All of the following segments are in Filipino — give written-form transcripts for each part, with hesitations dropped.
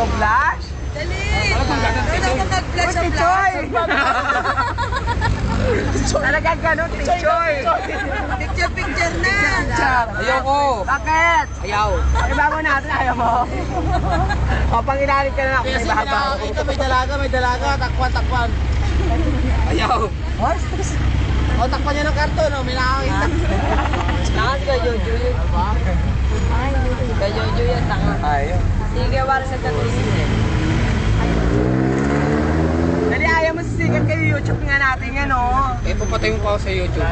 Mag-flash? Dali! Wala akong mag-flash sa Tichoy! flash. Talagang ganun, Tichoy! Picture na! Ayoko. Bakit? Ayaw. Ibabaw natin, ayaw mo. O, pang inalit ka na ako, may babaw. May dalaga, takpan. Ayaw. O, takpan niya ng karton, o, may nakakita. Tangan ka, Jojo yun. Ka Jojo yan, tangan. Ayaw. Sige, wala sa katusin eh. Dali, ayaw mo sisikat kayo YouTube nga natin yan, o. Eh, papatay mo pa ako sa YouTube.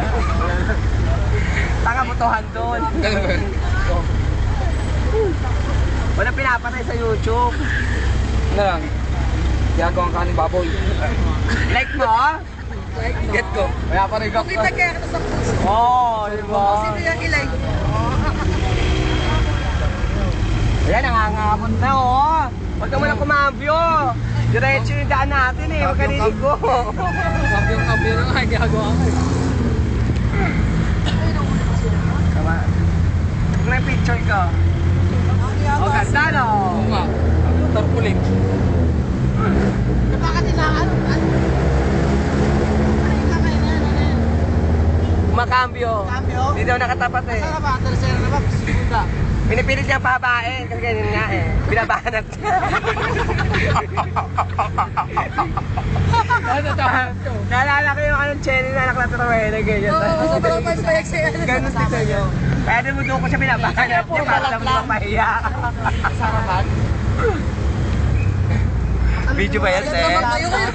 Tanga butuhan doon. Ganun ba? Walang pinapatay sa YouTube. Ano lang? Gagawang kanin baboy. Like mo? Get ko. Kaya pa rin ako. Kita kaya kita sa puso. Oo, di ba? Sino yung ilike? Ayan, nangangabot na, oh. Huwag ka muna kumambyo. Diretso yung daan natin, eh. Huwag ka niligo. Kampiyon na nga, ginagawa ko. Tama. Huwag na yung picture ko. O, ganda, no? Oo nga. Tarpulin. Bakit ilangan? Kumakambyo. Kambyo? Hindi daw nakatapat, eh. Ano ba? Tercera na ba? Segunda. Pinipilit niya pahabain kasi ganyan nga, eh. Binabanat niya. Naalala ko yung anong Chenny na naklatrawela, ganyan. Oo, parang pag-payak siya. Ganun dito nyo. Kaya din mo doon ko siya binabanat niya para sa mga mahiya. Sarapan. Video ba yan, Seth? Ayoko yun.